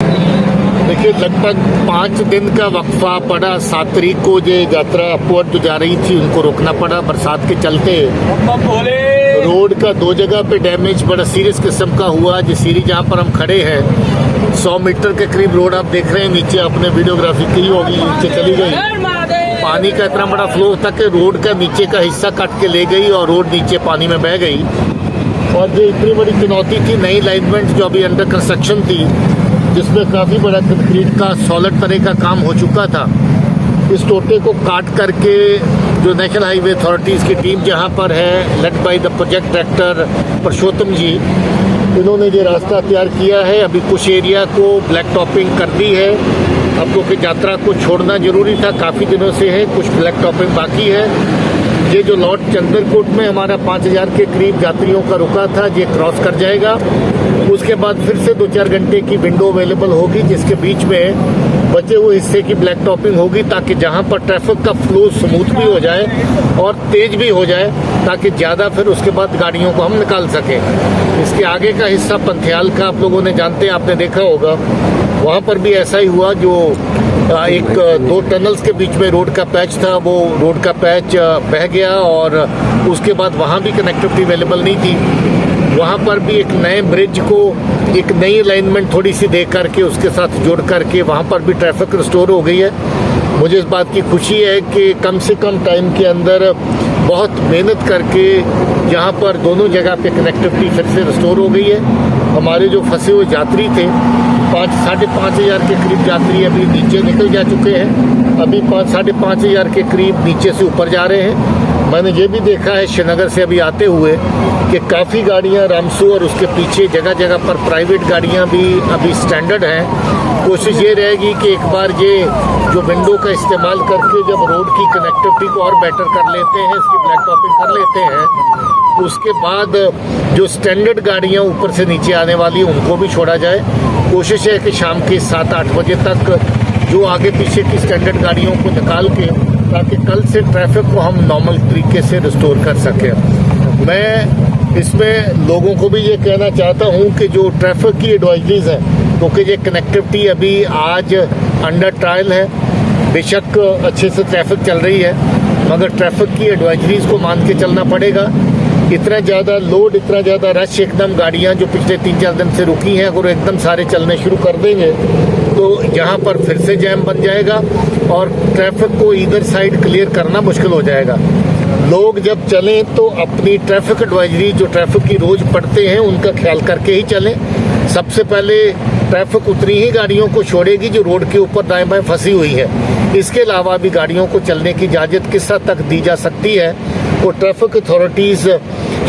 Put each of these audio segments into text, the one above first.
देखिए, लगभग 5 दिन का वक्फा पड़ा। 7 तारीख को ये यात्रा अपवर्ड जो जा रही थी उनको रोकना पड़ा बरसात के चलते। रोड का 2 जगह पे डैमेज बड़ा सीरियस किस्म का हुआ। जो सीरी जहाँ पर हम खड़े हैं 100 मीटर के करीब रोड आप देख रहे हैं, नीचे आपने वीडियोग्राफी की होगी, नीचे चली गई। पानी का इतना बड़ा फ्लो था कि रोड का नीचे का हिस्सा कट के ले गई और रोड नीचे पानी में बह गई। और जो इतनी बड़ी चुनौती थी, नई लाइनमेंट जो अभी अंडर कंस्ट्रक्शन थी, जिसमें काफ़ी बड़ा कंक्रीट का सॉलिड तरह का काम हो चुका था, इस टोटे को काट करके जो नेशनल हाईवे अथॉरिटीज़ की टीम जहां पर है, led by the project director Purushottam ji, इन्होंने ये रास्ता तैयार किया है। अभी कुछ एरिया को ब्लैक टॉपिंग कर दी है। अब क्योंकि यात्रा को छोड़ना जरूरी था, काफ़ी दिनों से है, कुछ ब्लैक टॉपिंग बाकी है। ये जो लॉट चंद्रकोट में हमारा 5000 के करीब यात्रियों का रुका था, ये क्रॉस कर जाएगा। उसके बाद फिर से 2-4 घंटे की विंडो अवेलेबल होगी, जिसके बीच में बचे हुए हिस्से की ब्लैक टॉपिंग होगी, ताकि जहां पर ट्रैफिक का फ्लो स्मूथ भी हो जाए और तेज भी हो जाए, ताकि ज़्यादा फिर उसके बाद गाड़ियों को हम निकाल सकें। इसके आगे का हिस्सा पंथियाल का आप लोगों ने जानते हैं, आपने देखा होगा, वहाँ पर भी ऐसा ही हुआ। जो 2 टनल्स के बीच में रोड का पैच था, वो रोड का पैच बह गया और उसके बाद वहाँ भी कनेक्टिविटी अवेलेबल नहीं थी। वहाँ पर भी एक नए ब्रिज को एक नई अलाइनमेंट थोड़ी सी दे करके उसके साथ जोड़ करके वहाँ पर भी ट्रैफिक रिस्टोर हो गई है। मुझे इस बात की खुशी है कि कम से कम टाइम के अंदर बहुत मेहनत करके जहाँ पर दोनों जगह पे कनेक्टिविटी फिर से रिस्टोर हो गई है। हमारे जो फंसे हुए यात्री थे, 5-5.5 हज़ार के करीब यात्री अभी नीचे निकल जा चुके हैं। अभी 5-5.5 हज़ार के करीब नीचे से ऊपर जा रहे हैं। मैंने ये भी देखा है श्रीनगर से अभी आते हुए कि काफ़ी गाड़ियाँ रामसू और उसके पीछे जगह जगह पर प्राइवेट गाड़ियाँ भी अभी स्टैंडर्ड हैं। कोशिश ये रहेगी कि एक बार ये जो विंडो का इस्तेमाल करके जब रोड की कनेक्टिविटी को और बेटर कर लेते हैं, इसकी ब्लैक टॉपिंग कर लेते हैं, उसके बाद जो स्टैंडर्ड गाड़ियाँ ऊपर से नीचे आने वाली उनको भी छोड़ा जाए। कोशिश है कि शाम के 7-8 बजे तक जो आगे पीछे की स्टैंडर्ड गाड़ियों को निकाल के, ताकि कल से ट्रैफिक को हम नॉर्मल तरीके से रिस्टोर कर सकें। मैं इसमें लोगों को भी ये कहना चाहता हूँ कि जो ट्रैफिक की एडवाइजरीज हैं, क्योंकि ये कनेक्टिविटी अभी आज अंडर ट्रायल है, बेशक अच्छे से ट्रैफिक चल रही है, मगर ट्रैफिक की एडवाइजरीज को मान के चलना पड़ेगा। इतना ज़्यादा लोड, इतना ज़्यादा रश, एकदम गाड़ियाँ जो पिछले 3-4 दिन से रुकी हैं, अगर एकदम सारे चलने शुरू कर देंगे तो यहाँ पर फिर से जैम बन जाएगा और ट्रैफिक को इधर साइड क्लियर करना मुश्किल हो जाएगा। लोग जब चलें तो अपनी ट्रैफिक एडवाइजरी जो ट्रैफिक की रोज़ पढ़ते हैं उनका ख्याल करके ही चलें। सबसे पहले ट्रैफिक उतनी ही गाड़ियों को छोड़ेगी जो रोड के ऊपर दाएं बाएं फंसी हुई है। इसके अलावा भी गाड़ियों को चलने की इजाज़त किस हद तक दी जा सकती है, वो ट्रैफिक अथॉरिटीज़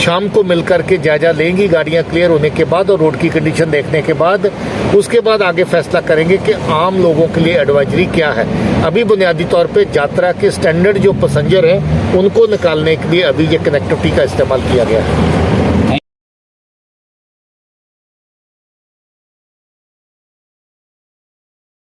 शाम को मिलकर के जायजा लेंगी गाड़ियां क्लियर होने के बाद और रोड की कंडीशन देखने के बाद। उसके बाद आगे फैसला करेंगे कि आम लोगों के लिए एडवाइजरी क्या है। अभी बुनियादी तौर पे यात्रा के स्टैंडर्ड जो पैसेंजर हैं उनको निकालने के लिए अभी ये कनेक्टिविटी का इस्तेमाल किया गया है।